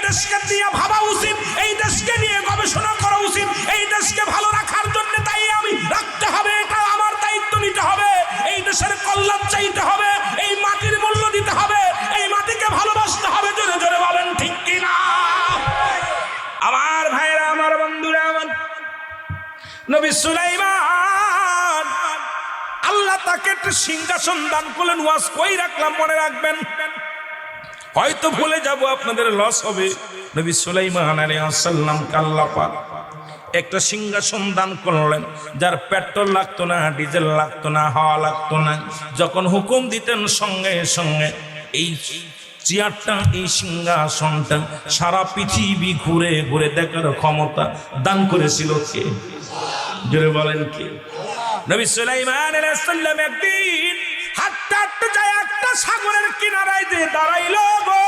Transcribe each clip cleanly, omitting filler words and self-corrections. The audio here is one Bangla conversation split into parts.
দেশকে নিয়ে ভাবা উচিত, এই দেশকে নিয়ে গবেষণা করা উচিত, এই দেশকে ভালো রাখার জন্য তাই আমি রাখতে হবে, এটা আমার দায়িত্ব নিতে হবে, এই দেশের কল্যাণ চাইতে হবে, এই মাটির মূল্য দিতে হবে, এই মাটিকে ভালোবাসতে হবে। জোরে জোরে বলেন ঠিক কিনা? আমার ভাইরা, আমার বন্ধুরা, আমার নবী সুলাইমান আল্লাহ তাকে একটা সিংহাসন দান করলেন। ওয়াজ কই রাখলাম মনে রাখবেন, হয়তো ভুলে যাব, আপনাদের লস হবে। নবী সুলাইমান আলাইহিস সালামকে আল্লাহ পাক একটা সিংহাসন দান করলেন, যার পেট্রোল লাগতো না, ডিজেল লাগতো না, হাওয়া লাগতো না। যখন হুকুম দিতেন সঙ্গে সঙ্গে এই চেয়ারটা, এই সিংহাসনটা সারা পৃথিবী ঘুরে ঘুরে দেখার ক্ষমতা দান করেছিল কে? জোরে বলেন কে? নবী সুলাইমান আলাইহিস সালাম একদিন হাঁটতে হাঁটতে যায় একটা সাগরের কিনারায় দিয়ে দাঁড়াইলো গো।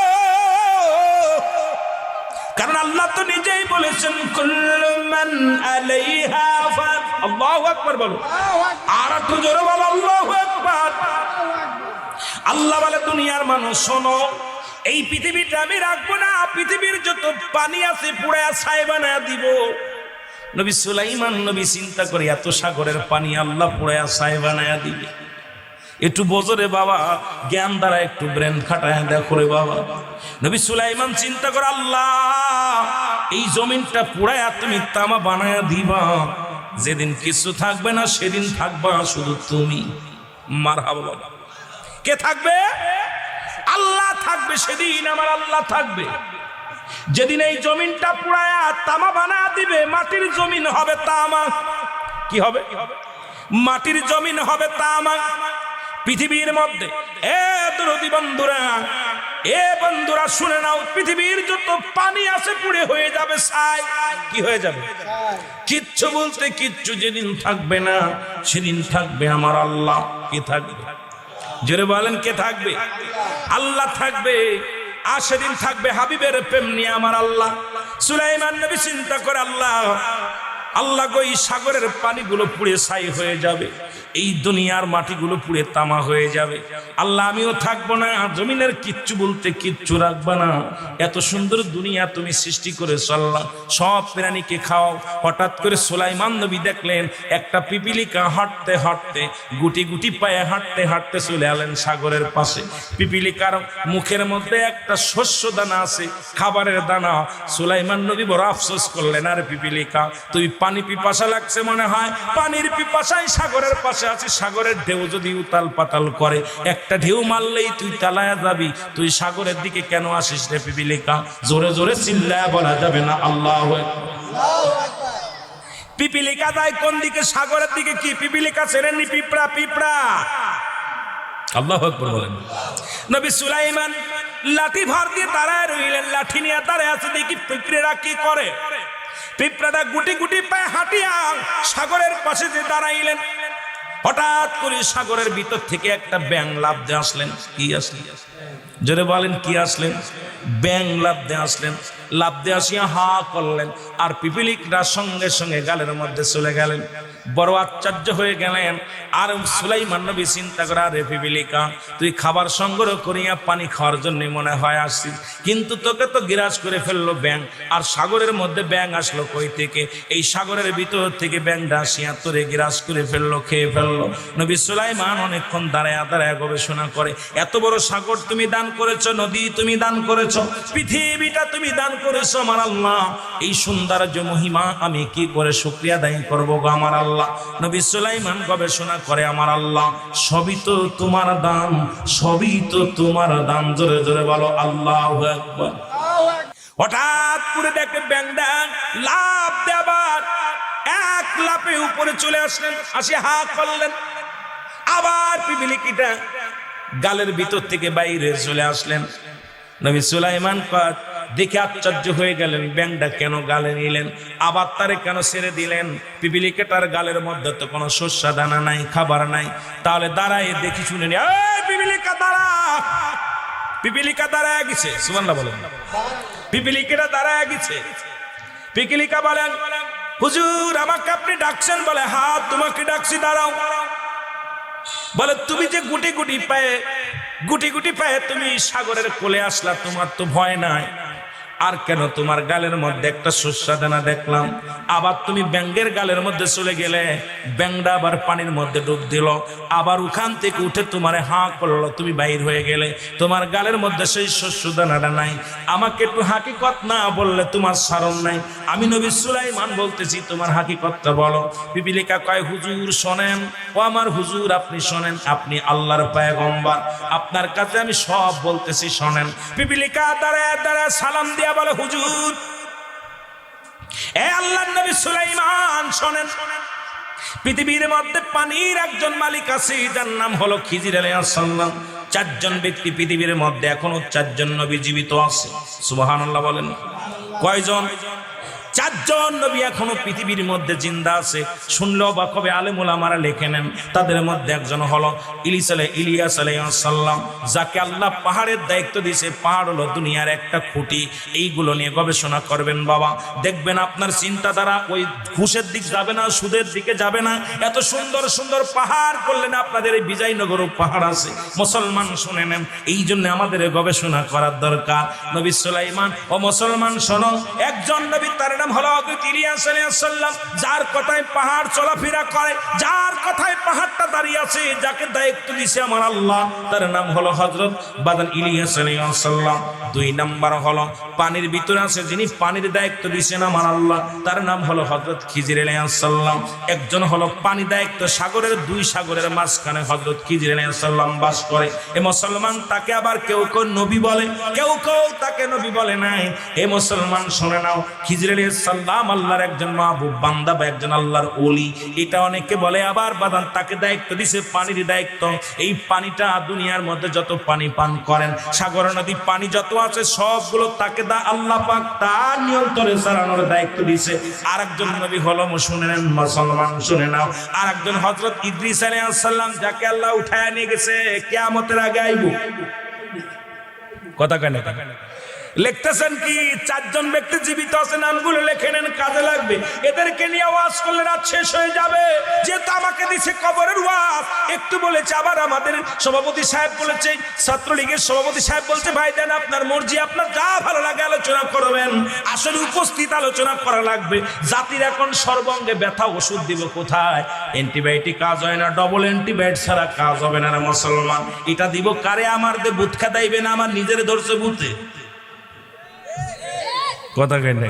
কারণ আল্লাহ তো নিজেই বলেছেন কুল্লু মান আলাইহা ফান। আল্লাহু আকবার বলো, আর একটু জোরে বলো আল্লাহু আকবার। আল্লাহ বলে দুনিয়ার মানুষ শোনো, এই পৃথিবীটা আমি রাখবো না, পৃথিবীর যত পানি আছে পুড়ে ছাই বানায় দিব। নবী সুলাইমান নবী চিন্তা করে এত সাগরের পানি আল্লাহ পুড়ে ছাই বানায় দিবে। একটু বোঝো রে বাবা, জ্ঞান দ্বারা একটু ব্রেন খাটায় দেখো রে বাবা। নবী সুলাইমান চিন্তা করে আল্লাহ এই জমিনটা পুড়ায়া তুমি তামা বানায়া দিবা, যেদিন কিছু থাকবে না সেদিন থাকবা শুধু তুমি। মারহাবা বাবা। কে থাকবে? আল্লাহ থাকবে। সেদিন আমার আল্লাহ থাকবে। যেদিন এই জমিনটা পুড়ায়া তামা বানায়া দিবে, মাটির জমিন হবে তামা। কি হবে? মাটির জমিন হবে তামা। পৃথিবীর মধ্যে এ দরদি বন্ধুরা, এ বন্ধুরা শুনে নাও, পৃথিবীর যত পানি আছে পুড়ে হয়ে যাবে ছাই। কি হয়ে যাবে? কিচ্ছু বলতে কিচ্ছু যেদিন থাকবে না সেদিন থাকবে আমার আল্লাহ। কে থাকবে? জোরে বলেন কে থাকবে? আল্লাহ থাকবে। আর সেদিন থাকবে হাবিবের প্রেম নিয়ে আমার আল্লাহ। সুলাইমান নবী চিন্তা করে আল্লাহ আল্লাহ গো, এই সাগরের পানিগুলো পুড়ে ছাই হয়ে যাবে, এই দুনিয়ার মাটিগুলো পুড়ে তামা হয়ে যাবে। আল্লাহ আমিও থাকবো না, জমিনের কিচ্ছু বলতে কিচ্ছু রাখবা না। এত সুন্দর দুনিয়া তুমি সৃষ্টি করেছো আল্লাহ, সব প্রাণীকে খাও। হঠাৎ করে সুলাইমান নবী দেখলেন একটা পিপিলিকা হাঁটতে হাঁটতে, গুটি গুটি পায়ে হাঁটতে হাঁটতে চলে এলেন সাগরের পাশে। পিপিলিকার মুখের মধ্যে একটা শস্য দানা আছে, খাবারের দানা। সুলাইমান নবী বড় আফসোস করলেন, আরে পিপিলিকা তুই পানি পিপাসা লাগছে মনে হয়, পানির পিপাসায় সাগরের পাশে আছে। সাগরের ঢেউ যদি উতাল পাতাল করে, একটা ঢেউ মারলেই তুই তালায়া যাবি, তুই সাগরের দিকে কেন আসিস রে পিপিলিকা? জোরে জোরে চিল্লায়া বলা যাবে না আল্লাহু আকবার। পিপিলিকা যায় কোন দিকে? সাগরের দিকে। কি পিপিলিকা ছেড়েনি? পিঁপড়া। পিঁপড়া। আল্লাহু আকবার বলেন। নবী সুলাইমান লাঠি ভর দিয়ে দাঁড়ায় রইলেন, লাঠি নিয়ে দাঁড়ায় আছে। দেখি পিঁপড়েরা কি করে। পিঁপড়াটা গুটি গুটি পায়ে হাঁটিয়া সাগরের পাশে যে দাঁড়াইলেন, হঠাৎ করে সাগরের ভিতর থেকে একটা ব্যাঙ লাফ দিয়ে আসলেন। কি আসলেন? জোরে বলেন কি আসলেন? ব্যাঙ লাফ দিয়ে আসলেন। লাফ দিয়ে আসিয়া হা করলেন, আর পিপিলিকরা সঙ্গে সঙ্গে গালের মধ্যে চলে গেলেন। বড় আশ্চর্য হয়ে গেলেন। আর সুলাইমান নবী চিন্তা করে, আরে পিপিলিকা তুই খাবার সংগ্রহ করিয়া পানি খাওয়ার জন্য মনে হয় আসছিস, কিন্তু তোকে তো গ্রাস করে ফেললো ব্যাঙ। আর সাগরের মধ্যে ব্যাঙ আসলো কই থেকে? এই সাগরের ভিতর থেকে ব্যাঙটা আসিয়া তোরে গ্রাস করে ফেললো, খেয়ে ফেললো। নবী সুলাইমান অনেকক্ষণ দাঁড়ায় দাঁড়ায় গবেষণা করে, এত বড় সাগর তুমি দান করেছো, নদী তুমি দান করেছো, পৃথিবীটা তুমি দান করেছো আমার আল্লাহ, এই সৌন্দর্য মহিমা আমি কি করে শুকরিয়া আদায় করবো গো আমার আল্লাহ? নবী সুলাইমান গবেষণা করে, আমার আল্লাহ সবই তো তোমার দান, সবই তো তোমার দান। জোরে জোরে বলো আল্লাহু আকবার। হঠাৎ করে দেখে ব্যাংডা লাফ দেবার, এক লাফে উপরে চলে আসলেন, আসি হা করলেন। আবার পিপিলিকিটা গালের ভিতর থেকে বাইরে চলে আসলেন। নবী সুলাইমান দেখে আশ্চর্য হয়ে গেলেন, ব্যাংটা কেন গালে নিলেন, আবার তারে কেন ছেড়ে দিলেন? পিপিলিকাটার গালের মধ্যে তো কোনো শস্য দানা নাই, খাবার নাই। তাহলে দাঁড়ায় দেখি শুনে নি, পিপিলিকা দাঁড়া। পিপিলিকা দাঁড়ায় গেছে, সুবহানাল্লাহ বলেন। পিপিলিকাটা দাঁড়ায় গেছে। পিপিলিকা বলেন, হুজুর আমাকে আপনি ডাকছেন? বলে হ্যাঁ তোমাকে ডাকছি, দাঁড়াও। বলে তুমি যে গুটি গুটি পায়ে তুমি সাগরের কোলে আসলা, তোমার তো ভয় নাই? আর কেন তোমার গালের মধ্যে একটা শস্যদানা দেখলাম, আবার তুমি ব্যাঙের গালের মধ্যে চলে গেলে, ব্যাঙটা আবার পানির মধ্যে ডুব দিল, আবার ওখান থেকে উঠে তোমারে হাঁ করলো, তুমি বাইর হয়ে গেলে, তোমার গালের মধ্যে সেই শস্যদানাটা নাই। আমাকে একটু হাকিকত না বললে তোমার সারণ নাই। আমি নবী সুলাইমান বলতেছি, তোমার হাকিকতটা বলো। পিপিলিকা কয়, হুজুর শোনেন, ও আমার হুজুর আপনি শোনেন, আপনি আল্লাহর পয়গম্বর, আপনার কাছে আমি সব বলতেছি শোনেন। পিপিলিকা দাঁড়ায় দাঁড়ায় সালাম দিয়া বলে, হুজুর এ আল্লাহর নবী সুলাইমান শোনেন, পৃথিবীর মধ্যে পানির একজন মালিক আছে, যার নাম হলো খিজির আলাইহিস সালাম। 4 জন ব্যক্তি পৃথিবীর মধ্যে, এখনো 4 জন নবী জীবিত আছে। সুবহানাল্লাহ বলেন। কয়জন? 4 জন নবী এখনো পৃথিবীর মধ্যে জিন্দা আছে। শুনলেও বা কবে আলেম ওলামারা লিখে নেন। তাদের মধ্যে একজন হলো ইলিয়াস আলাইহিস সালাম, যাকে আল্লাহ পাহাড়ের দায়িত্ব দিয়েছে। পাহাড় হলো দুনিয়ার একটা খুঁটি। এইগুলো নিয়ে গবেষণা করবেন বাবা, দেখবেন আপনার চিন্তাধারা ওই ঘুষের দিক যাবে না, সুদের দিকে যাবে না। এত সুন্দর সুন্দর পাহাড় করলেন, আপনাদের এই বিজয়নগরও পাহাড় আছে। মুসলমান শুনে নেন, এই জন্য আমাদের গবেষণা করার দরকার। নবী সুলাইমান ও মুসলমান শোনো, একজন নবী, তার নাম হলো ইলিয়াস আলাইহিস সালাম, যার কথায় পাহাড় চলাফেরা করে, যার কথায় পাহাড়টা দাঁড়িয়ে আছে, যাকে দায়িত্ব দিয়েছে আমার আল্লাহ, তার নাম হলো হযরত বাদান ইলিয়াস আলাইহিস সালাম। 2 নাম্বার হলো পানির ভিতরে আছে, যিনি পানির দায়িত্ব দিয়েছেন আমার আল্লাহ, তার নাম হলো হযরত খিজির আলাইহিস সালাম। একজন হলো পানি দায়িত্ব, সাগরের 2 সাগরের মাঝখানে হযরত খিজির আলাইহিস সালাম বাস করে। এ মুসলমান, তাকে আবার কেউ কেউ নবী বলে, কেউ কেউ তাকে নবী বলে নাই। এ মুসলমান শুনে নাও, খিজির আলাইহিস সালাম আল্লাহর একজন মাহবুব বান্দা বা একজন আল্লাহর ওলি, এটা অনেকে বলে। আবার বাদান তাকে দায়িত্ব দিছে পানির দায়িত্ব। এই পানিটা দুনিয়ার মধ্যে যত পানি পান করেন, সাগর নদী পানি যত আছে, সবগুলো তাকে আল্লাহ পাক তার নিয়ন্ত্রণে চালানোর দায়িত্ব দিছে। আর একজন নবী হলো, শুনে নেন মুসলমান শুনে নাও, আর একজন হযরত ইদ্রিস আলাইহিস সালাম, যাকে আল্লাহ উঠায় নিয়ে গেছে, কিয়ামতের আগে আইবো। কথা কেন লিখতেছেন কি? 4 জন ব্যক্তি জীবিত আছে, নামগুলো লিখে নেন, কাজে লাগবে। এদেরকে নিয়ে ওয়াজ করলে রাত শেষ হয়ে যাবে। যেহেতু আমাকে দিছে কবরের ওয়াজ, একটু বলেছে। আবার আমাদের সভাপতি সাহেব বলেছে, ছাত্রলীগের সভাপতি সাহেব বলছে, ভাই দেন আপনার মর্জি, আপনার যা ভালো লাগে আলোচনা করবেন। আসলে উপস্থিত আলোচনা করা লাগবে। জাতির এখন সর্বাঙ্গে ব্যথা, ওষুধ দিব কোথায়? অ্যান্টিবায়োটিক কাজ হয় না, ডবল অ্যান্টিবায়োটিক ছাড়া কাজ হবে না। মুসলমান, এটা দিব কারে? আমার দে বুথ খাদাইবে না, আমার নিজের ধরছে বুথে। কথা কেন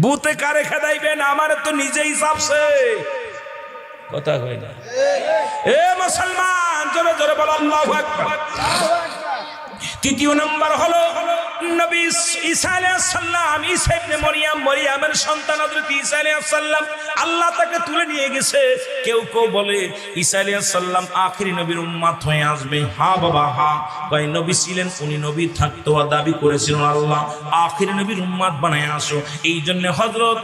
বুতে কারে খেদাইবেন? আমার তো নিজেই চাপছে। কথা কই না। এ মুসলমান, জোরে জোরে বল আল্লাহু আকবার। 3 নম্বর হলো নবী ঈসা আলাইহিস সালাম, ঈসা ইবনে মরিয়ম, মরিয়মের সন্তান হযরত ঈসা আলাইহিস সালাম, আল্লাহ তাকে তুলে নিয়ে গেছে। কেউ কেউ বলে ঈসা আলাইহিস সালাম আখেরি নবীর উম্মত হয়ে আসবে। হ্যাঁ বাবা হ্যাঁ, ভাই নবী ছিলেন, উনি নবী থাকতো, দাবি করেছিলেন আল্লাহ আখেরি নবীর উম্মত বানায় আসো। এই জন্য হযরত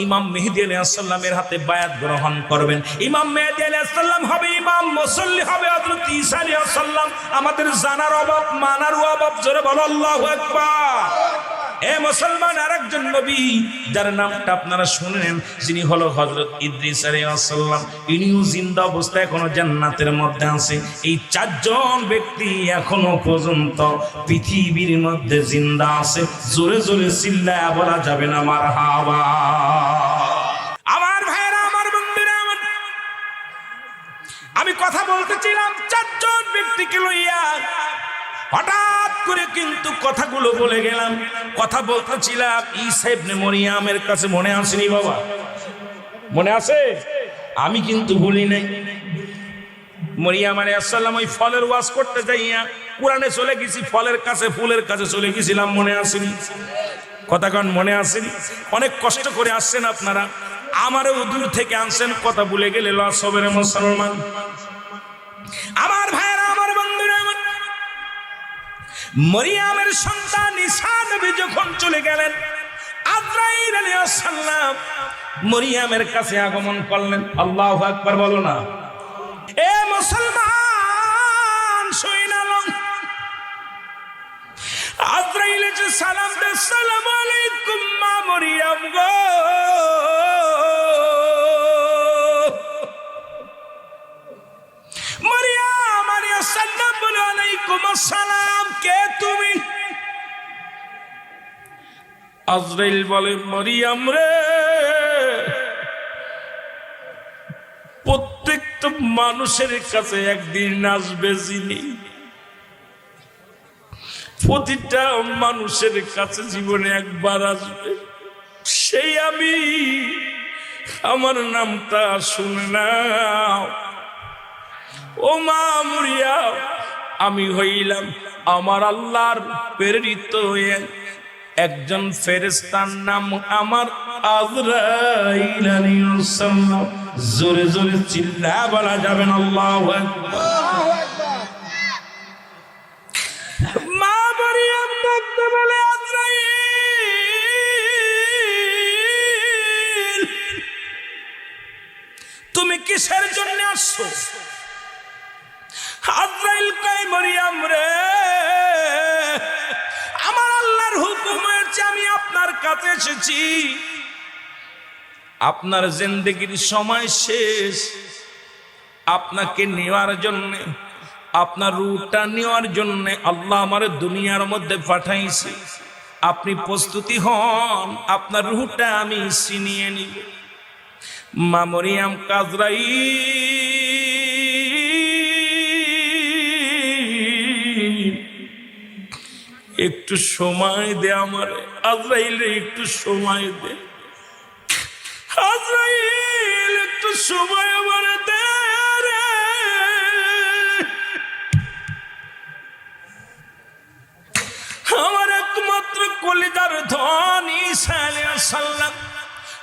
ইমাম মেহেদী আলাইহিস সালামের হাতে বায়াত গ্রহণ করবেন। ইমাম মেহেদী আলাইহিস সালাম হবে ইমাম, মুসল্লি হবে হযরত ঈসা আলাইহিস সালাম। আমাদের জানার অভাব, মানার অভাব, জোরে বলো আল্লাহু আকবার। এ মুসলমান, আরেকজন নবী যার নামটা আপনারা শুনেন, যিনি হলো হযরত ইদ্রিস আলাইহিস সালাম, ইনিও জিন্দা অবস্থায় এখনো জান্নাতের মধ্যে আছে। এই 4 জন ব্যক্তি এখনো পর্যন্ত পৃথিবীর মধ্যে জিন্দা আছে। জোরে জোরে চিল্লায়া বলা যাবে না মারহাবা। আমার ভাইরা, আমার বন্ধুরা, আমি কথা বলতেছিলাম 4 জন ব্যক্তিকে লইয়া, হঠাৎ করে কিন্তু কথাগুলো বলে গেলাম। কথা বলতেছিলাম ঈসা ইবনে মরিয়মের কাছে, মনে আসেনি বাবা? মনে আছে? আমি কিন্তু ভুলি নাই। মরিয়ম আলাইহিস সালাম ওই ফলের ওয়াজ করতে যাইয়া কুরআনে চলে গেছি, ফলের কাছে, ফুলের কাছে চলে গেছিলাম, মনে আসেনি? কথা কন, মনে আসেনি? অনেক কষ্ট করে আসছেন আপনারা, আমারও দূর থেকে আনছেন, কথা ভুলে গেলে লস হবে রে মুসলমান। আমার ভাইরা, আমার বন্ধুরা, মরিয়মের সন্তান ঈসা নবী যখন চলে গেলেন, আজরাইল আলাইহিস সালাম মরিয়মের কাছে আগমন করলেন। আল্লাহু আকবার বলো না। এ মুসলমান শুইনালো, আজরাইল যে সালাম দে, আসসালামু আলাইকুম মা মরিয়ম গো। মরিয়ম আলাইহিস সালাম বলে, ওয়ালাইকুম আসসালাম, কে তুমি? আজরাইল বলে, মরিয়ম রে, প্রত্যেকটা মানুষের কাছে একদিন আসবে যিনি, প্রতিটা মানুষের কাছে জীবনে একবার আসবে, সেই আমি। আমার নামটা শুনে নাও। ও মা মরিয়ম, আমি হইলাম আমার আল্লাহর প্রেরিত একজন ফেরেশতার নাম আমার আজরাইল আলাইহিস সালাম। জোরে জোরে চিল্লা বলা যাবে না আল্লাহু আকবার। মা মরিয়ম ডাকতে বলে, আজরাইল তুমি কিসের জন্য আসছো? আজরাইল কয়, মরিয়ম রে, আমার আল্লাহর হুকুম হয়েছে আমি আপনার কাছে এসেছি। আপনার জিন্দেগির সময় শেষ, আপনাকে নেওয়ার জন্য, আপনার রূহটা নেওয়ার জন্য আল্লাহ আমার দুনিয়ার মধ্যে পাঠাইছে। আপনি প্রস্তুতি হন, আপনার রূহটা আমি ছিনিয়ে নিব। মা মরিয়ম আজরাইল একটু সময় দে আমার, আজরাইল একটু সময় দে, আজরাইল একটু সময় আমার দে রে। আমার একমাত্র কলিজার ধন ঈসা আলাইহিস সালাম,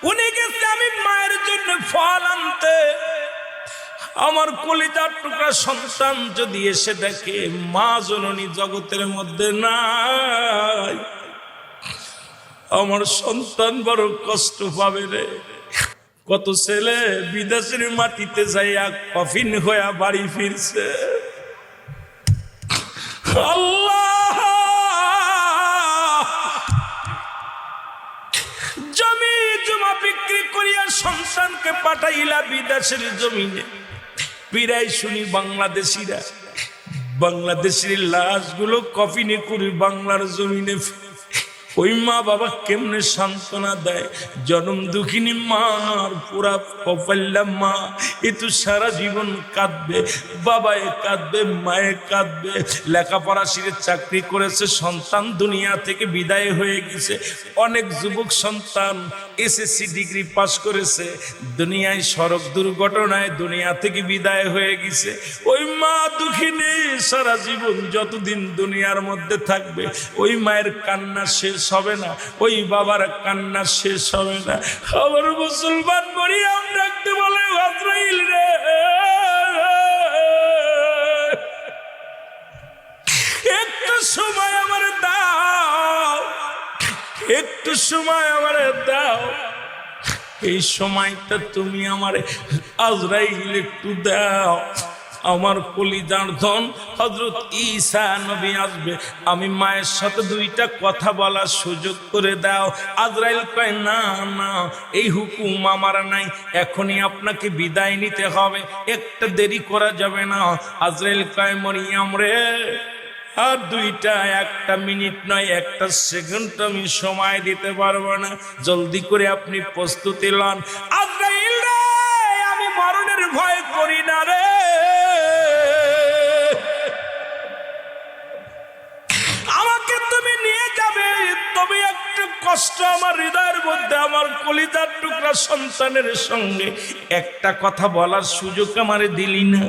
উনি গেছে আমি মায়ের জন্য ফল আনতে। আমার কলিজার টুকরা সন্তান যদি এসে দেখে মা জননী জগতের মধ্যে নাই, আমার সন্তান বড় কষ্ট পাবে রে। কত ছেলে বিদেশের মাটিতে যাইয়া কফিন হইয়া বাড়ি ফিরছে। আল্লাহ, জমি জমা বিক্রি করিয়া সন্তানকে পাঠাইলা বিদেশের জমিনে। পিরাই শুনি বাংলাদেশিরা, বাংলাদেশের লাশগুলো কফিনে করে বাংলার জমিনে। ওই মা বাবা কেমনে সান্ত্বনা দেয়? জনম দুঃখিনী মার পুরা কপাল্লা মা, এ তো সারা জীবন কাঁদবে, বাবায় কাঁদবে, মায়ে কাঁদবে। লেখাপড়া শিখে চাকরি করেছে, সন্তান দুনিয়া থেকে বিদায় হয়ে গেছে। অনেক যুবক সন্তান এসএসসি ডিগ্রি পাস করেছে, দুনিয়ায় সড়ক দুর্ঘটনায় দুনিয়া থেকে বিদায় হয়ে গেছে। ওই মা দুঃখিনী সারা জীবন যতদিন দুনিয়ার মধ্যে থাকবে, ওই মায়ের কান্না শেষ হবে না, ওই বাবার কান্না শেষ হবে না। আমার মুসলমান মরিয়ম ডাকতে বলে, আজরাইল রে, একটু সময় আমার দাও, একটু সময় আমার দাও। এই সময়টা তুমি আমার আজরাইল একটু দাও। আমার কলিজার ধন হযরত ঈসা নবী আসবে, আমি মায়ের সাথে দুইটা কথা বলার সুযোগ করে দাও। আজরাইল কয়, না না, এই হুকুম আমার নাই, এখনই আপনাকে বিদায় নিতে হবে, একটা দেরি করা যাবে না। আজরাইল কয়, মরিয়ম রে, আর দুইটা, একটা মিনিট নয়, একটা সেকেন্ড আমি সময় দিতে পারবো না, জলদি করে আপনি প্রস্তুতি লন। আজরাইল রে, আমি মরণের ভয় করি না রে, আমাকে তুমি নিয়ে যাবে, তবে একটা কষ্ট আমার হৃদয়ের মধ্যে, আমার কলিজার টুকরা সন্তানের সঙ্গে একটা কথা বলার সুযোগ আমারে দিলি না।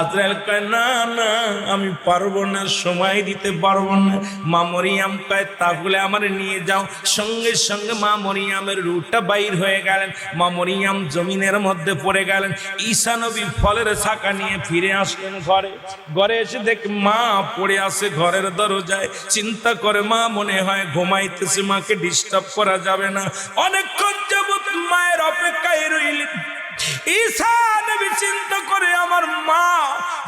আজরাইল কয়, না না, আমি পারবো না, সময় দিতে পারবো না। মা মরিয়ম কয়, তাহলে আমারে নিয়ে যাও। সঙ্গে সঙ্গে মা মরিয়মের রূহটা বাইর হয়ে গেলেন। মা মরিয়ম জমিনের মধ্যে পড়ে গেলেন। ঈসা নবী ফলের ছাকা নিয়ে ফিরে আসলেন ঘরে। ঘরে এসে দেখ মা পড়ে আছে ঘরের দরজায়। চিন্তা করে মা মনে হয় ঘুমাইতেছে, মাকে ডিস্টার্ব করা যাবে না। অনেকক্ষণ যাবত মায়ের অপেক্ষায় রইলেন। ঈসা নবী চিন্তা করে আমার মা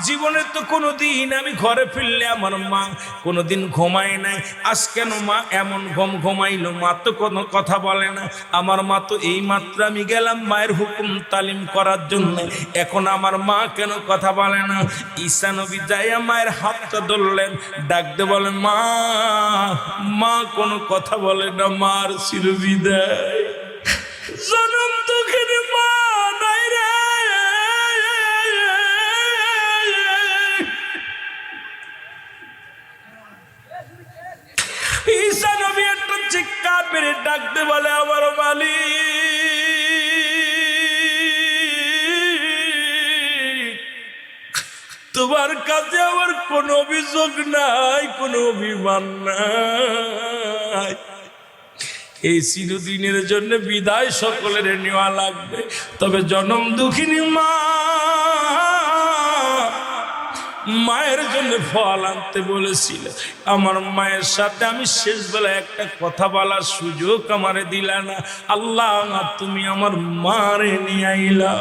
জীবনে তো কোনোদিন আমি ঘরে ফিরলে আমার মা কোনোদিন ঘুমায় নাই, আজ কেন মা এমন ঘুমাইলো? মা তো কোনো কথা বলে না। আমার মা তো এই মাত্র আমি গেলাম মায়ের হুকুম তালিম করার জন্য, এখন আমার মা কেন কথা বলে না? ঈসা নবী যাইয়া মায়ের হাতটা ধরলেন, ডাকতে বলে মা, মা কোনো কথা বলে না, মার চির বিদায়। জনম দুঃখের মা নাই রে। ঈসা নবী একটা চিৎকার মেরে ডাকতে বলে আমার মালিক, তোমার কাছে আমার কোনো অভিযোগ নাই, কোনো অভিমান নাই। এই চিরদিনের জন্য বিদায় সকলের নেওয়া লাগবে, তবে জনম দুঃখিনী মা মায়ের জন্য ফল আনতে বলেছিল। আমার মায়ের সাথে আমি শেষ বেলায় একটা কথা বলার সুযোগ আমারে দিলা না। আল্লাহ, তুমি আমার মারে নিয়ে আইলা।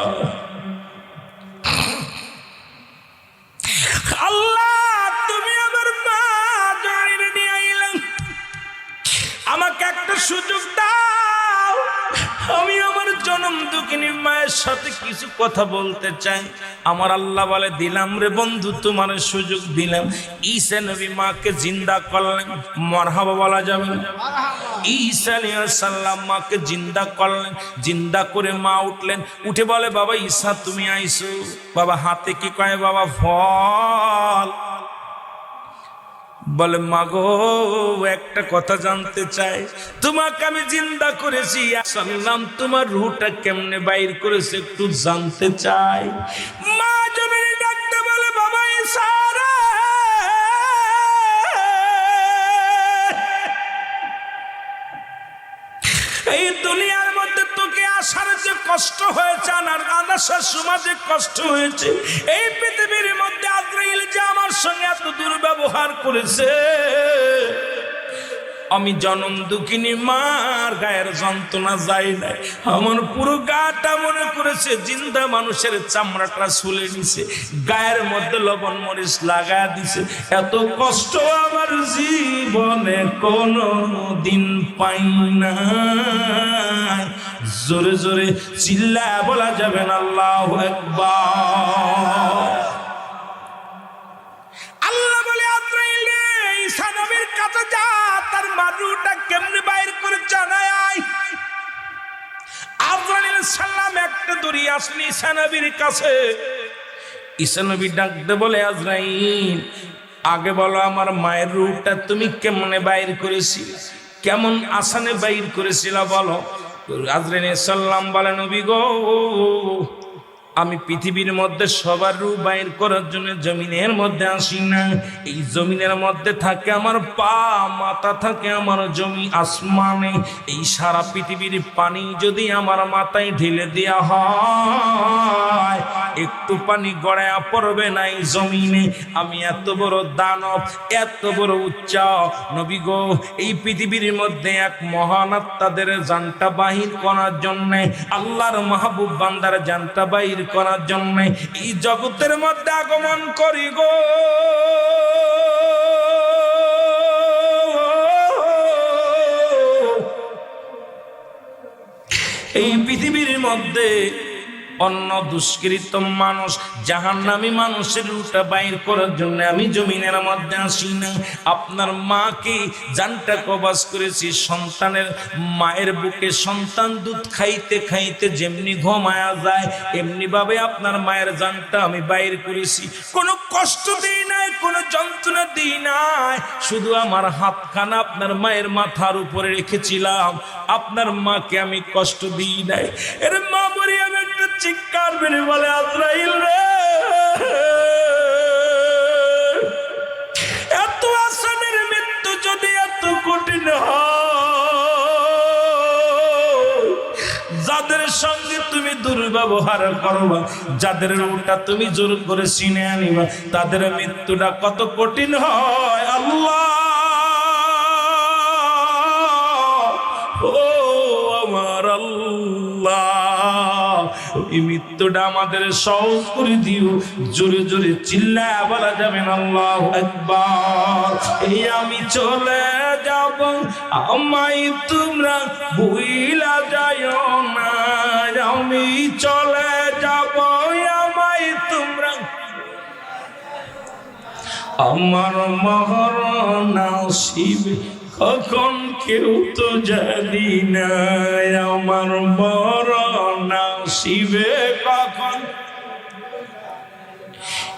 আল্লাহ, তুমি আমার মা জড়িয়ে নিয়ে আইলা। আমাকে একটা সুযোগ দাও, আমি আমার জনম দুঃখিনী মায়ের সাথে কিছু কথা বলতে চাই। আমার আল্লাহ বলে, দিলাম রে বন্ধু, তোমার সুযোগ দিলাম। ঈসা নবী মাকে জিন্দা করলেন, মারহাবা বলা যাবে না? ঈসা আলাইহিস সালাম মাকে জিন্দা করলেন, জিন্দা করে মা উঠলেন, উঠে বলে বাবা ঈসা তুমি আইছো। বাবা হাতে কি কয়? বাবা ফল। বলে মাগো একটা কথা জানতে চাই, তোমাকে আমি জিন্দা করেছি, সাল্লাম তোমার রূহটা কেমনে বাইর করেছে একটু জানতে চাই। মা জননী ডাকতে বলে বাবা ঈসা রে, এই দুনিয়ার মধ্যে তোকে আসার যে কষ্ট হয়েছে, আনার সময় যে কষ্ট হয়েছে, এই পৃথিবীর মধ্যে আজরাইল যে আমার সঙ্গে এত দুর্ব্যবহার করেছে, আমি জনম দুঃখিনী মার গায়ের যন্ত্রণা যাই নাই, আমার পুরো গাটা মনে করেছে জিন্দা মানুষের চামড়াটা ছুলে নিছে, গায়ের মধ্যে লবণ মরিচ লাগা দিছে। এত কষ্ট আমার জীবনে কোনো দিন পাই না। জোরে জোরে চিল্লায় বলা যাবে না আল্লাহু আকবার। আল্লাহ বলে আজরাইল ঈসা নবীর কাছে যা, তার মারুটা কেমনে বাইর করে জানায় আয়। আজরাইল সালাম একটা দড়ি আসলে ঈসা নবীর কাছে। ঈসা নবী ডাকতে বলে আজরাইল, আগে বলো আমার মায়ের রূহটা তুমি কেমনে বাইর করেছিল, কেমন আসানে বাইর করেছিল বলো। আজরাইল সালাম বলে নবী গো, আমি পৃথিবীর মধ্যে সবার রূহ বাইর করার জন্য জমিনের মধ্যে আসি না। এই জমিনের মধ্যে থাকে আমার পা, মাথা থাকে আমার জমি আসমানে। এই সারা পৃথিবীর পানি যদি আমার মাথায় ঢেলে দেয়া হয়, একটু পানি গড়ায়া পড়বে না এই জমিনে। আমি এত বড় দানব, এত বড় উচ্চ নবী গো, এই পৃথিবীর মধ্যে এক মহান আত্মাদের জানটা বাহির করার জন্য, আল্লাহর মাহবুব বান্দার জানটা বাহির করার জন্য এই জগতের মধ্যে আগমন করি গো। এই পৃথিবীর মধ্যে অন্য দুষ্কৃত মানুষ, জাহান্নামী মানুষের রূহটা বাইর করার জন্য আমি জমিনের মধ্যে আসি না। আপনার মাকে জানটা কবজ করেছি, সন্তানের মায়ের বুকে সন্তান দুধ খাইতে খাইতে যেমনি ঘুমায়া যায়, এমনি ভাবে আপনার মায়ের জানটা আমি বাইর করেছি। কোনো কষ্ট দিই নাই, কোনো যন্ত্রণা দিই নাই, শুধু আমার হাতখানা আপনার মায়ের মাথার উপরে রেখেছিলাম। আপনার মাকে আমি কষ্ট দিই নাই। এর মা মরিয়ম একটা চিৎকার মেরে বলে আজরাইল রে, এত আসানের মৃত্যু যদি এত কঠিন হয়, যাদের সঙ্গে তুমি দুর্ব্যবহার করবা, যাদের রূহটা তুমি জোর করে ছিনে আনিবা, তাদের মৃত্যুটা কত কঠিন হয়। আল্লাহ ও আমার আল্লাহ, এই মৃত্যুটা আমাদের সহজ করে দিও। জোরে জোরে চিল্লায়া বলা যাবেন আল্লাহু আকবার। এই আমি চলে যাব, আমায় তোমরা ভুইলা যাও না। আমি চলে যাব, আমায় তোমরা, আমার মরণ আসিবে কখন কেউ তো জানি না। আমার মরণ আসিবে কখন।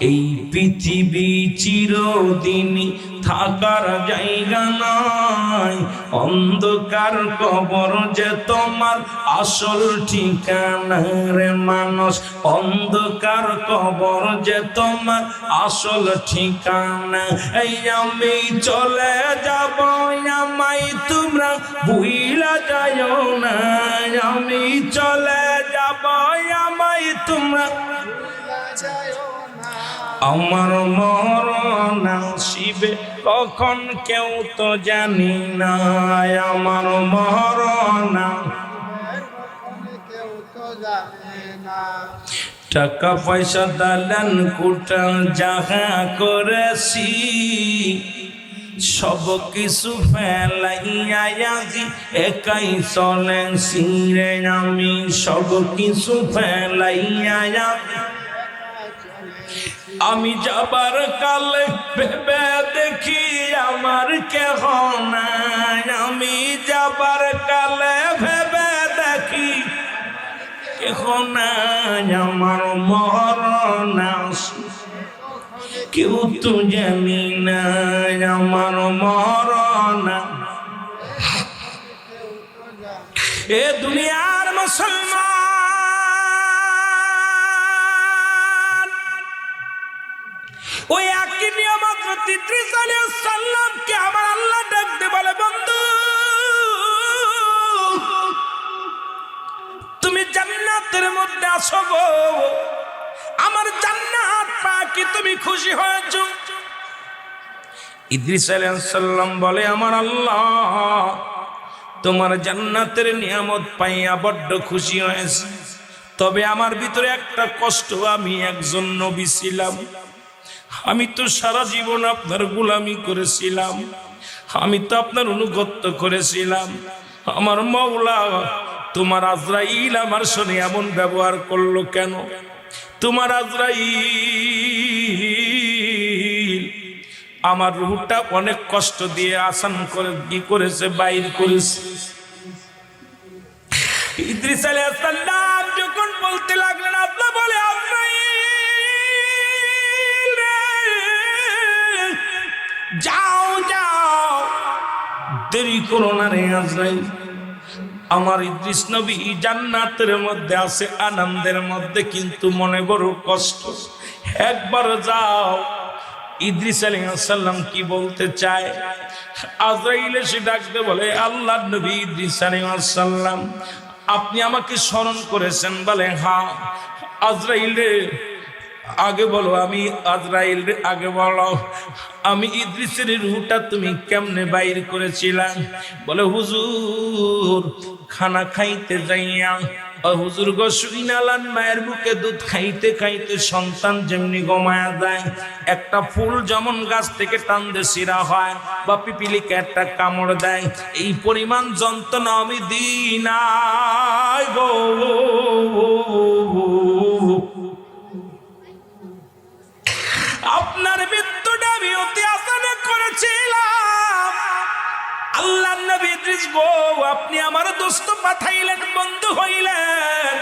এই পৃথিবী চিরদিনই থাকার জায়গা নয়, অন্ধকার কবর যে তোমার আসল ঠিকানা রে মানুষ। অন্ধকার কবর যে তোমার আসল ঠিকানা। এই আমি চলে যাব, আমায় তোমরা ভুইলা যাও না। আমি চলে যাব, আমায় তোমরা, আমার মরণ আসিবে কখন কেউ তো জানি না। আমার মরণ কেউ তো জানে না। টাকা পয়সা দালান কোঠা যাহা করেছি, সব কিছু ফেলাইয়া আজি একাই চলেছি রে। আমি সব কিছু ফেলাইয়া, আমি যাবার কালে ভেবে দেখি আমার কেহ নাই। আমি যাবার কালে ভেবে দেখি কেহ নাই। আমার মরণ কেউ তো জানি না। আমার মরণ, এ দুনিয়ার মুসলমান, ওই একই নিয়ামত ইদ্রিস আলাইহিস সালামকে আমার আল্লাহ ডাকতে বলে, বন্ধু তুমি জান্নাতের মধ্যে আসো গো। আমার জান্নাত পাকি তুমি খুশি হয়েছো? ইদ্রিস আলাইহিস সালাম বলে, আমার আল্লাহ তোমার জান্নাতের নিয়ামত পাইয়া বড্ড খুশি হয়েছে, তবে আমার ভিতরে একটা কষ্ট। আমি একজন নবী ছিলাম, আমি তো সারা জীবন আপনার গোলামি করেছিলাম, আমি তো আপনার অনুগত্য করেছিলাম। আমার মাওলা তোমার আজরাইল আমার সঙ্গে এমন ব্যবহার করলো কেন? তোমার আজরাইল আমার রূহটা অনেক কষ্ট দিয়ে আসান করে কি করেছে, বাইর করেছে। ইদ্রিস আলাইহিস সালাম যখন বলতে লাগলেন, আল্লাহ বলে, আজরাইল যাও যাও, দেরি করো না রে আজরাইল। আমার ইদ্রিস নবী জান্নাতের মধ্যে আছে আনন্দের মধ্যে, কিন্তু মনে বড় কষ্ট। একবার যাও। ইদ্রিস আলাইহিস সালাম কি বলতে চায়? আজরাইল এসে ডাকতে বলে, আল্লাহর নবী ইদ্রিস আলাইহিস সালাম আপনি আমাকে স্মরণ করেছেন? বলে হ্যাঁ। আজরাইল রে আগে বলো, আমি আজরাইল রে আগে বলো, আমি ইদ্রিসের রূহটা তুমি কেমনে বাইর করেছিলাম? বলে হুজুর খানা খাইতে যাইয়া, হুজুর গো শুইনালান মায়ের বুকে দুধ খাইতে খাইতে সন্তান যেমনি গমায়া যায়, একটা ফুল যেমন গাছ থেকে টানতে সিরা হয় বা পিপিলিকে একটা কামড় দেয়, এই পরিমাণ যন্ত্রণা আমি দিই নাই গো। আপনার মৃত্যুটা আমি অতি আসানে করেছিলাম। আল্লাহর নবী ইদ্রিস গো, আপনি আমার দোস্ত পাঠাইলেন, বন্ধু হইলেন,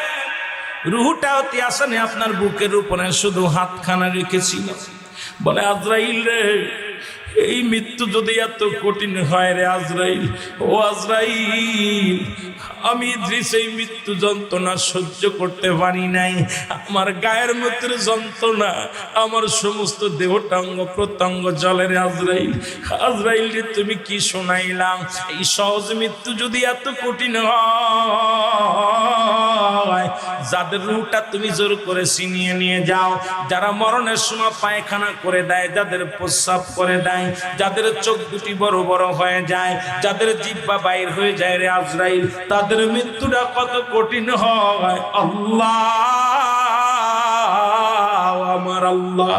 রূহটা অতি আসানে আপনার বুকের উপরে শুধু হাতখানা রেখেছিল। বলে আজরাইল রে, এই মৃত্যু যদি এত কঠিন হয় রে আজরাইল, ও আজরাইল, আমি ইদ্রিস এই মৃত্যু যন্ত্রণা সহ্য করতে পারি নাই। আমার গায়ের মধ্যে যন্ত্রণা, আমার সমস্ত দেহটা অঙ্গ প্রত্যঙ্গ জলের। আজরাইল, আজরাইল রে তুমি কি শোনাইলাম? এই সহজ মৃত্যু যদি এত কঠিন হয়, যাদের রূহটা তুমি জোর করে ছিনিয়ে নিয়ে যাও, যারা মরণের সময় পায়খানা করে দেয়, যাদের প্রস্রাব করে দেয়, যাদের চোখ দুটি বড় বড় হয়ে যায়, যাদের জিহ্বা বাইর হয়ে যায় রে আজরাইল, তাদের মৃত্যুটা কত কঠিন হয়। আল্লাহ, আমার আল্লাহ,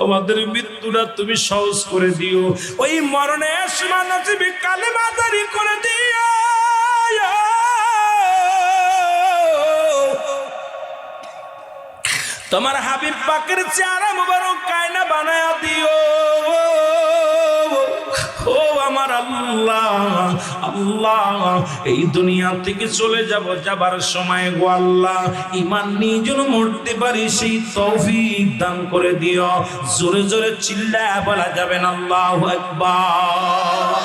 আমাদের মৃত্যুটা তুমি সহজ করে দিও। ওই মরণের সময় নসিবে কালেমা জারি করে দিও। তোমার হাবিব পাকের চেহারা মুবারক কায়না বানায়া দিও। ও আমার আল্লাহ, আল্লাহ, এই দুনিয়া থেকে চলে যাবার সময় গো আল্লাহ, ঈমান নিয়ে যেন মরতে পারি সেই তৌফিক দান করে দিও। জোরে জোরে চিল্লায়া বলা যাবে না আল্লাহু আকবার।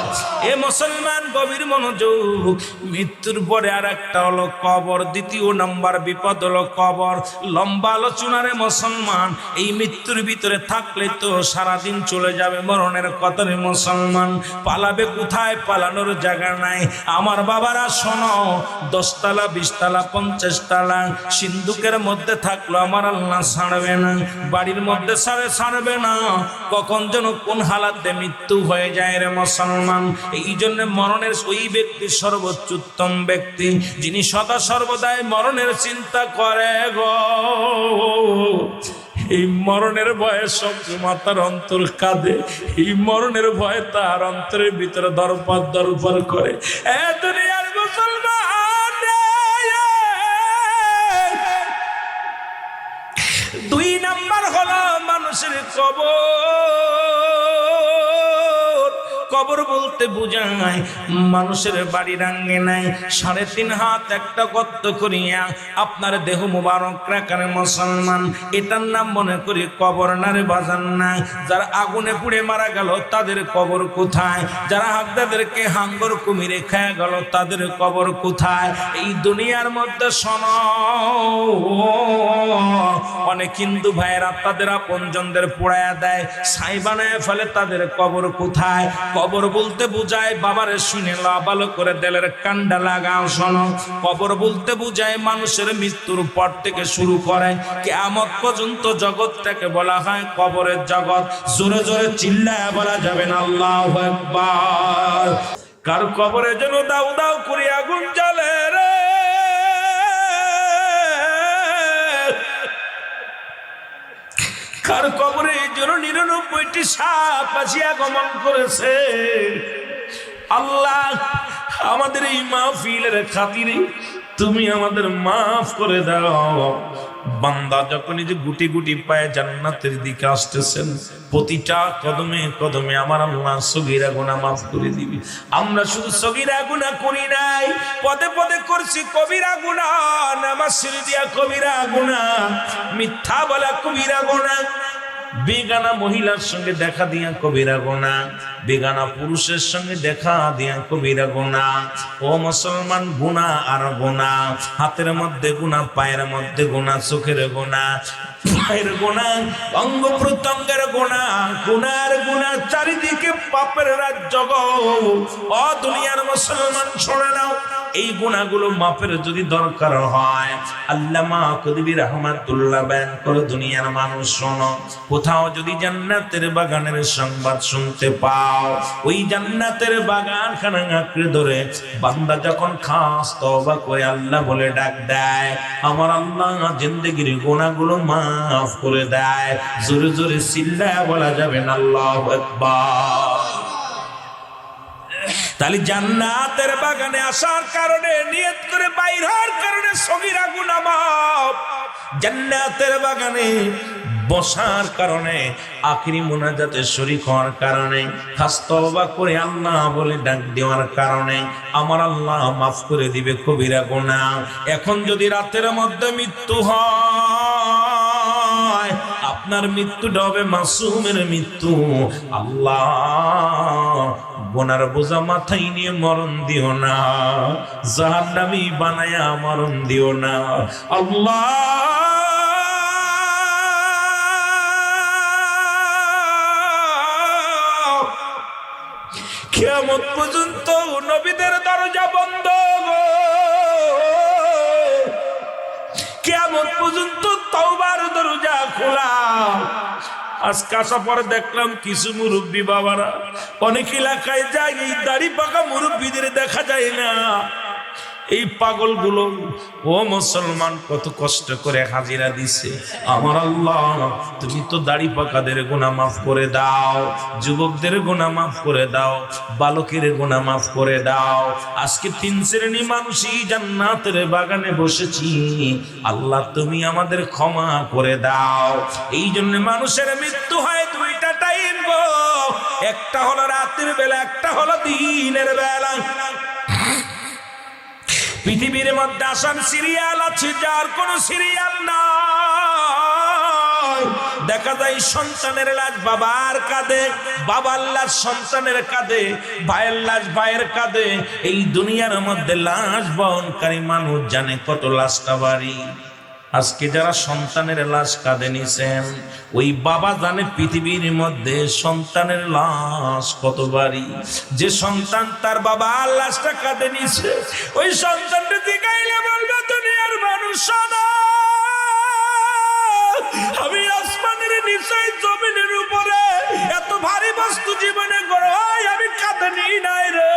এ মুসলমান গভীর মনোযোগ। মৃত্যুর পরে আর একটা হলো কবর। দ্বিতীয় নাম্বার বিপদ হলো কবর। লম্বা আলোচনারে মুসলমান, এই মৃত্যুর ভিতরে থাকলে তো সারাদিন চলে যাবে মরণের কতরে মুসলমান। পালাবে কোথায়? পালানোর জায়গা নাই। আমার বাবারা শোনো, 10 তলা 20 তলা 50 তলা সিন্ধুকের মধ্যে থাকলো আমার আল্লাহ ছাড়বে না। বাড়ির মধ্যে ছাড়বে না। কখন যেন কোন হালাতে মৃত্যু হয়ে যায় রে মুসলমান। এই জন্য মরণের ওই ব্যক্তি সর্বোচ্চ উত্তম ব্যক্তি, যিনি সদা সর্বদাই মরণের চিন্তা করে গো। এই মরণের ভয়ে সব মাতার অন্তর কাঁদে। এই মরণের ভয়ে তার অন্তরের ভিতরে দরপর করে। এ দুনিয়ার মুসলমান, 2 নাম্বার হলো মানুষের কবর বলতে বোঝায় মানুষের বাড়ির আঙ্গিনায় 3.5 হাত একটা গর্ত করিয়া আপনার দেহ মুবারক রাখার মুসলমান, এটার নাম মনে করি কবর না রে বাজান না। যারা আগুনে পুড়ে মারা গেল তাদের কবর কোথায়? যারা হাগদাদেরকে হাঙ্গর কুমিরে খেয়ে গেল তাদের কবর কোথায়? এই দুনিয়ার মধ্যে শোনো, অনেক হিন্দু ভাইয়েরা তাদের আপনজনদের পোড়ায়া দেয়, ছাই বানায় ফেলে, তাদের কবর কোথায়? কবর বলতে বোঝায়, বাবারে শুনে ভালো করে দিলের কান্ডা লাগাও শোনো, কবর বলতে বোঝায় মানুষের মৃত্যুর পর থেকে শুরু করে কিয়ামত পর্যন্ত জগৎটাকে বলা হয় কবরের জগৎ। জোরে জোরে চিল্লায় বলা যাবে না আল্লাহু আকবার। কার কবরে যেন দাউ দাউ করে আগুন জ্বলে রে, কার কবরে যেন 99টি সাপ আসিয়া গমন করেছে। আল্লাহ, আমাদের এই মাহফিলের খাতিরে তুমি আমাদের মাফ করে দাও। বান্দা যখন এই যে গুটি গুটি পায়ে জান্নাতের দিকে আসতেছেন, প্রতিটা কদমে কদমে আমার আল্লাহ সগীরা গুনাহ মাফ করে দিবি। আমরা শুধু সগীরা গুনাহ করি নাই, পদে পদে করছি কবিরা গুনাহ, নামাজ ছেড়ে দিয়া কবিরা গুনাহ, মিথ্যা বলা কবিরা গুনাহ, বেগানা মহিলার সঙ্গে দেখা দিয়া কবিরা গুনাহ, বেগানা পুরুষের সঙ্গে দেখা দিয়া কবিরা গুনাহ। ও মুসলমান, গুনাহ আর গুনাহ, হাতের মধ্যে গুনাহ, পায়ের মধ্যে গুনাহ, চোখের গুনাহ, পায়ের গুনাহ, অঙ্গ প্রত্যঙ্গের গুনাহ, গুনার গুনাহ, চারিদিকে পাপের রাজ্য গো। ও দুনিয়ার মুসলমান শুনে নাও, এই গুনাহগুলো মাপের যদি দরকার হয়, আল্লামা কদবী রাহমাতুল্লাহ বয়ান করে, দুনিয়ার মানুষ শোনো, কোথাও যদি জান্নাতের বাগানের সংবাদ শুনতে পাও, ওই জান্নাতের বাগান খানা আঁকড়ে ধরে বান্দা যখন খাস তওবা করে আল্লাহ বলে ডাক দেয়, আমার আল্লাহ জিন্দেগির গুনাহগুলো মাফ করে দেয়। জোরে জোরে চিল্লায়া বলা যাবে না আল্লাহু আকবার। তাহলে জান্নাতের বাগানে আসার কারণে, নিয়ত করে বাইর হওয়ার কারণে সগীরা গুনাহ মাফ, জান্নাতের বাগানে বসার কারণে, আখিরি মুনাজাতে শরীক হওয়ার কারণে, খাস তওবা করে আল্লাহ বলে ডাক দেওয়ার কারণে আমার আল্লাহ মাফ করে দিবে কবিরা গুনাহ। এখন যদি রাতের মধ্যে মৃত্যু হয়, আপনার মৃত্যুটা হবে মাসুমের মৃত্যু। আল্লাহ, গুনার বোঝা মাথায় নিয়ে মরণ দিও না, জাহান্নামী বানায়া মরণ দিও না। আল্লাহ, কিয়ামত পর্যন্ত নবীদের দরজা বন্ধ, কিয়ামত আজকে আসার পরে দেখলাম কিছু মুরব্বী বাবারা অনেক এলাকায় যায়, এই দাড়ি পাকা মুরব্বীদের দেখা যায় না। এই পাগলগুলো ও মুসলমান কত কষ্ট করে হাজিরা দিছে। আমার আল্লাহ, তুমি তো দাড়ি পাকাদের গুনাহ মাফ করে দাও, যুবকদের গুনাহ মাফ করে দাও, বালকের গুনাহ মাফ করে দাও। আজকে 3 শ্রেণী মানুষই জান্নাতের বাগানে বসেছি। আল্লাহ, তুমি আমাদের ক্ষমা করে দাও। এই জন্য মানুষের মৃত্যু হয় 2টা টাইম গো, একটা হলো রাতের বেলা, একটা হলো দিনের বেলা। পৃথিবীর মধ্যে আসান সিরিয়াল আছে, যার কোনো সিরিয়াল নাই। দেখা যায় সন্তানের লাশ বাবার কাঁধে, বাবার লাশ সন্তানের কাঁধে, ভাইয়ের লাশ ভাইয়ের কাঁধে। এই দুনিয়ার মধ্যে লাশ বহনকারী মানুষ জানে কত লাশটা বাড়ি। আজকে যারা সন্তানের লাশ কাঁধে নিছেন, ওই বাবা জানে পৃথিবীর মধ্যে সন্তানের লাশ কত বাড়ি। যে সন্তান তার বাবার লাশটা কাঁধে নিছে, ওই সন্তানটা জিগাইলে বলবে, দুনিয়ার মানুষ শোনো, আমি আসমানের নিচে জমিনের উপরে এত ভারী বস্তু জীবনে গড় আমি কাঁধে নিই নাই রে।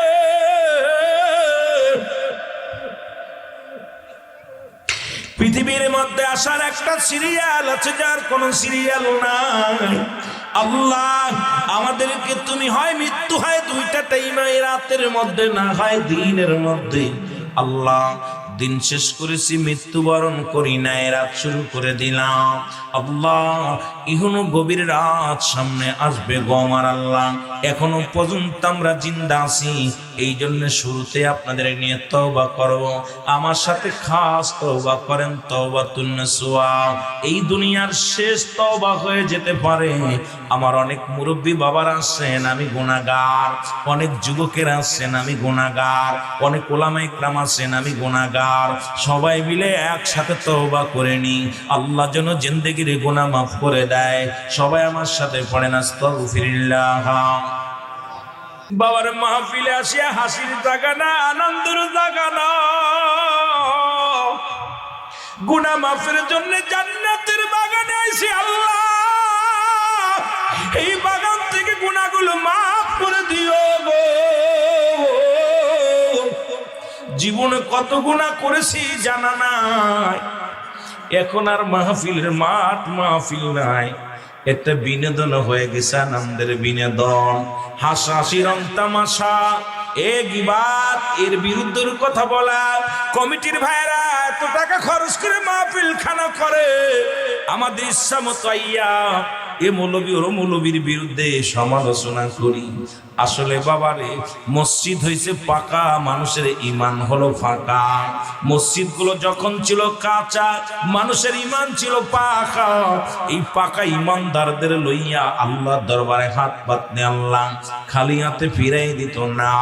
পৃথিবীর মধ্যে আসার একটা সিরিয়াল আছে, যার কোনো সিরিয়াল নাই। আল্লাহ, আমাদেরকে তুমি হয় মৃত্যু হয় 2টা টাইমে, রাতের মধ্যে না হয় দিনের মধ্যে। আল্লাহ, দিন শেষ করেছি, মৃত্যুবরণ করি নাই, রাত শুরু করে দিলাম। আল্লাহ, এখনো গভীর রাত সামনে আসবে গো আমার আল্লাহ, এখনো পর্যন্ত আমরা জিন্দা আছি। এই জন্য শুরুতে আপনাদের নিয়ে তওবা করব। আমার সাথে খাস তওবা করেন, তওবাতুন নসুহা। এই দুনিয়ার শেষ তওবা হয়ে যেতে পারে। আমার অনেক মুরব্বী বাবারা আছেন, আমি গুনাহগার। অনেক যুবকের আছেন, আমি গুনাহগার। অনেক ওলামা ইকরাম আছেন, আমি গুনাহগার। সবাই মিলে একসাথে তওবা করে নি, আল্লাহ যেন জিন্দেগির গুনাহ মাফ করে দেয়। সবাই আমার সাথে পড়েন আস্তাগফিরুল্লাহ। বাবার মাহফিলে আসিয়া হাসির জায়গা না, আনন্দের জায়গা না। গুনাহ মাফের জন্য জান্নাতের বাগানে আইছি। আল্লাহ, এই বাগান থেকে গুনাহগুলো মাফ করে দিও গো। জীবনে কত গুনাহ করেছি জানা নাই। এখন আর মাহফিলের মাঠ মাহফিল নাই, একটা বিনোদন হয়ে গেছে, আনন্দের বিনোদন, হাসাহাসির তামাশা। এ গিবাত, এর বিরুদ্ধে কথা বলা। কমিটির ভাইরা এত টাকা খরচ করে মাহফিল খানা করে, আমাদের ইচ্ছা মতো আইয়া এ মৌলবী ওর মৌলবীর বিরুদ্ধে সমালোচনা করি। আসলে বাবারে, মসজিদ হয়েছে পাকা, মানুষের ইমান হলো ফাঁকা। মসজিদ গুলো যখন ছিল কাঁচা, মানুষের ইমান ছিল পাকা। এই পাকা ইমানদারদের লইয়া আল্লাহ দরবারে হাত পাতলে আল্লাহ খালি হাতে ফিরাই দিত না।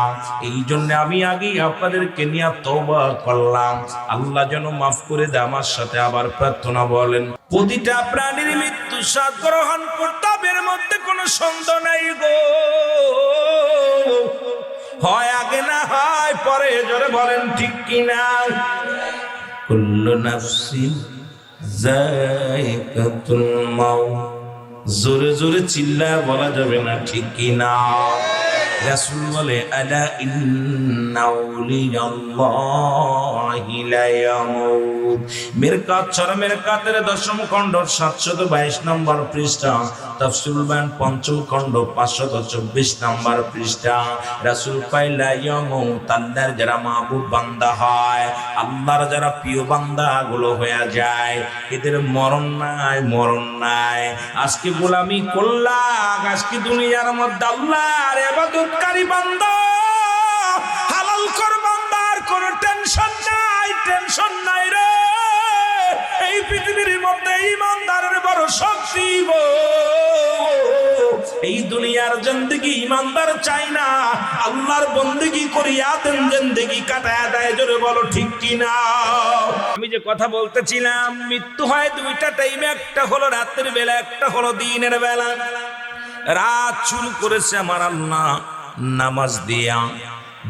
এই জন্য আমি আগেই আপনাদেরকে নিয়ে তওবা করলাম, আল্লাহ যেন মাফ করে দেয়। আমার সাথে আবার প্রার্থনা বলেন। প্রতিটা প্রাণীর মৃত্যু স্বাদ গ্রহণ করতে হবে, এর মধ্যে কোনো সন্দেহ নাই গো। হয় আগে না হয় পরে, জোরে বলেন ঠিক কিনা। কুল্লু নাফসিন যায়িকাতুল মাউত, জোরে জোরে চিল্লায় বলা যাবে না, ঠিক কিনা। রাসূল বলে, আলা ইন্না আউলিয়াল্লাহি লা ইয়ামুত। মিরকাত সূরা মিরকাতের 10ম খণ্ড 722 নম্বর পৃষ্ঠা, তাফসীরুল বায়ান 5ম খণ্ড 524 নম্বর পৃষ্ঠা। রাসূল কয়, লা ইয়ামুত, আল্লাহর যারা মাহবুব বান্দা হয়, আল্লাহর যারা প্রিয় বান্দা গুলো হয়ে যায়, এদের মরণ নাই, মরণ নাই। আজকে গোলামি করলাম, আজকে দুনিয়ার মধ্যে আল্লাহর ইবাদতকারী বান্দা, হালাল কর বান্দার কোন টেনশন নাই, টেনশন নাই রে। এই পৃথিবীর মধ্যে ইমানদারের বড় শক্তি গো। এই দুনিয়ার জিন্দেগি ইমানদার চাই না, আল্লাহর বন্দেগি করিয়া দেন, জিন্দেগি কাটায়া দেয়। জোরে বলো ঠিক কিনা। আমি যে কথা বলতেছিলাম, মৃত্যু হয় 2টা টাইমে, একটা হলো রাতের বেলা, একটা হলো দিনের বেলা। রাত শুরু করেছে আমার আল্লাহ নামাজ দিয়া,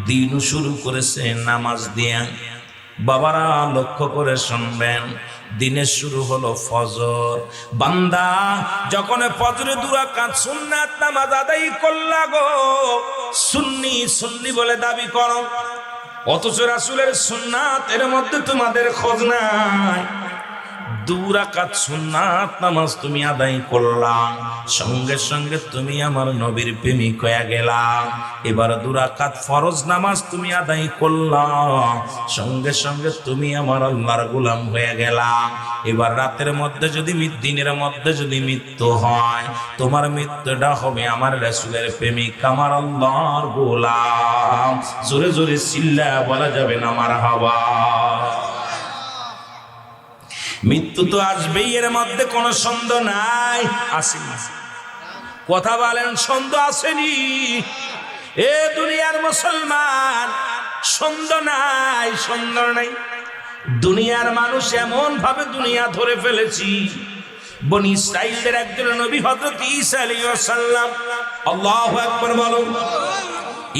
দিন শুরু করেছে নামাজ দিয়া। বাবারা লক্ষ্য করে শুনবেন, দিনের শুরু হলো ফজর। বান্দা যখন ফজরে 2 রাকাত সুন্নাত নামাজ আদায় করলা গো, সুন্নি সুন্নি বলে দাবি করো, অথচ রাসূলের সুন্নাত এর মধ্যে তোমাদের খোঁজ নাই। 2 রাকাত সুন্নাত নামাজ তুমি আদায় করলা, সঙ্গে সঙ্গে তুমি আমার নবীর প্রেমিক হয়ে গেলা। এবার 2 রাকাত ফরজ নামাজ তুমি আদায় করলা, সঙ্গে সঙ্গে তুমি আমার আল্লাহর গোলাম হয়ে গেলা। এবার রাতের মধ্যে যদি দিনের মধ্যে যদি মৃত্যু হয়, তোমার মৃত্যুটা হবে আমার রাসূলের প্রেমিক, আমার আল্লাহর গোলাম। জোরে জোরে চিল্লা বলা যাবে না মারহাবা। মৃত্যু তো আসবেই, এর মধ্যে কোনো সন্দেহ নাই। আসেনি? কথা বলেন, সন্দেহ আসেনি? এ দুনিয়ার মুসলমান, সন্দেহ নাই, সন্দেহ নাই। দুনিয়ার মানুষ এমন ভাবে দুনিয়া ধরে ফেলেছি, বনি ইসরাইলদের একজন নবী হযরত ঈসা আলাইহিস সালাম, আল্লাহু আকবার বলো।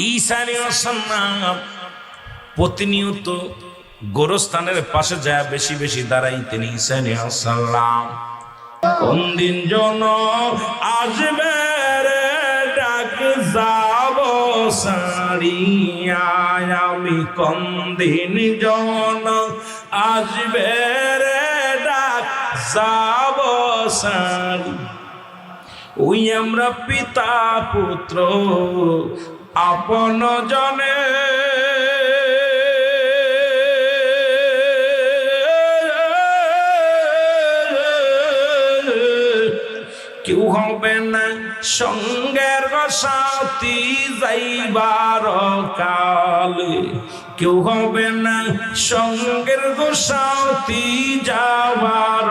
ঈসা আলাইহিস সালাম প্রতিনিয়ত গোরস্থানের পাশে যায় বেশি বেশি দাঁড়াইতেন ঈসা আলাইহিস সালাম। কোন দিন জন আসবে রে ডাক যাব সারিয়া, আমি কোন দিন জন আসবে রে ডাক যাব সারি। ওই আমরা পিতা পুত্র আপন জনে কেউ হবে না সঙ্গের সাথী যাইবার কালে, কেউ হবে না সঙ্গের সাথী যাবার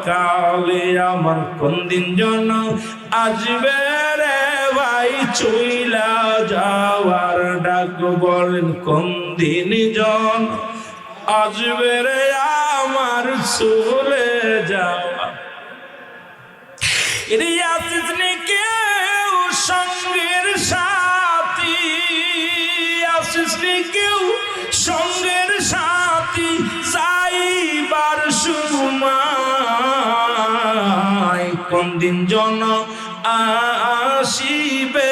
কালে। আমার কোন দিন জন আসবে রে ভাই চইলা যাওয়ার ডাক, বলেন কোন দিন জন আসবে রে আমার চলে যাওয়া। কেউ সঙ্গের সাথী আসিসনি, কেউ সঙ্গের সাথী যাইবার সময়। কোন দিন জন আসিবে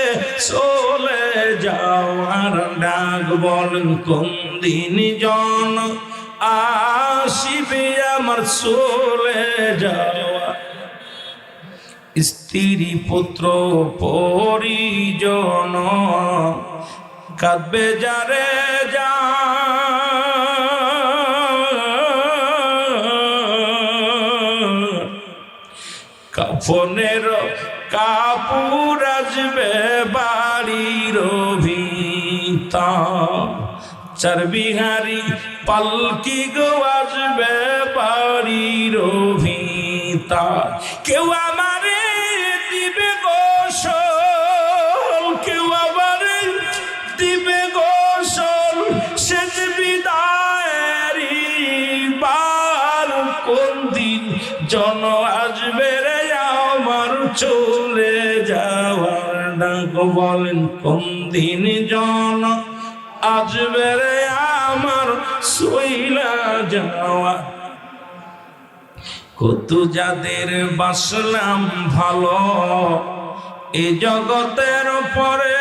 চলে যাওয়ার ডাক, বলেন কোন দিন জন আসিবে আমার চলে যাওয়া। স্ত্রী পুত্র পরিজন কাঁদবে যারে যা, কাফনের কাপড় আসবে বাড়ির ভিতর, 4 বিহারি পালকি গো আসবে বাড়ির ভিতর। কেউ আমারে দিবে গোসল, কেউ আমারে দিবে গোসল, শেষ বিদায়েরই বার। কোন দিন জন আসবে রে আমার চলে যাওয়ার ডাক, বলেন কোন দিন জন আসবে রে আমার চইলা যাওয়া। কত যাদের বাসলাম ভালো এ জগতের পরে,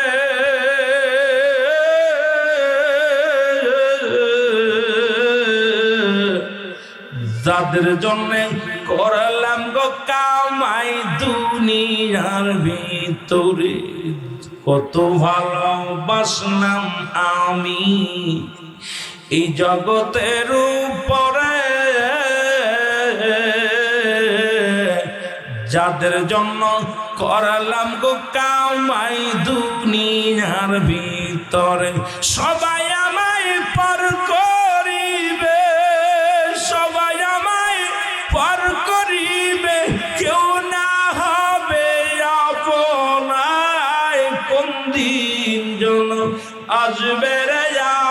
যাদের জন্য করলাম গো কামাই দুনিয়ার ভিতরে, কত ভালোবাসলাম আমি এই জগতের উপরে, যাদের জন্য করলাম গো কামাই দুনিয়ার ভিতরে। সবাই আমায় পার করিবে, সবাই আমায় পার করিবে, কেউ না হবে আপনায়। কোন দিন জন আসবে রে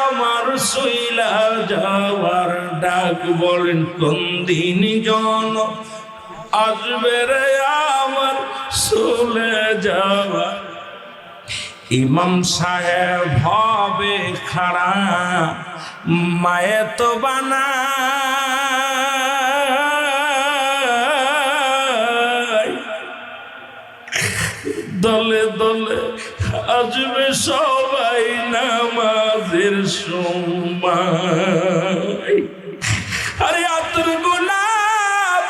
আমার চইলা যাওয়ার ডাক, বলেন কোন দিন জন আসবে রে আমার চলে যাওয়া। ইমাম সাহেব হবে খাড়া মায়ে তো বানা দলে দলে আসবে সবাই নামাজের সময়। আরে আতর গোলাপ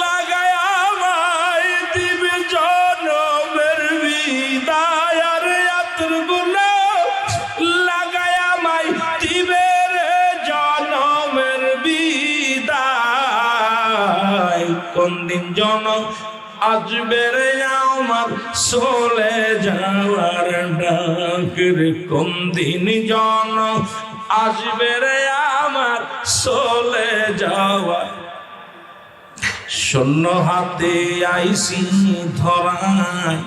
লাগায় আমায় দিবে জনমের বিদায়। আরে আতর গোলাপ লাগায় আমায় দিবে রে জনমের বিদায়। কোন দিন জনম আসবে রে আমার চলে যাওয়ার ডাক রে, কোন দিন জনম আসবে রে আমার চলে যাওয়া। শূন্য হাতে আইসি ধরায়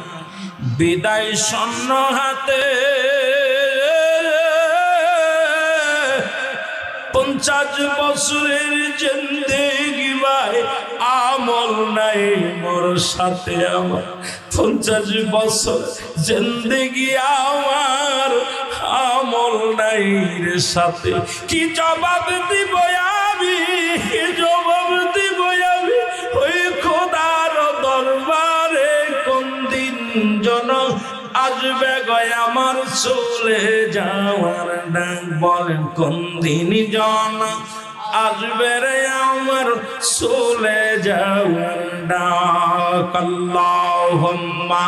বিদায় শূন্য হাতে। 50 বছরের জিন্দেগি ভাই আমল নাই মোর সাথে আমার। 50 বছর জিন্দেগি আমার আমল নাই রে সাথে। কি জবাব দিব আমি, কি জবাব দিব আমি ওই খোদার দরবারে। কোন দিন জনম আসবে গয় আমার চলে যাওয়ার ডাক। বলেন কোন দিন জনম আসবে রে আমার চলে যাওয়ার ডাক। আল্লাহুম্মা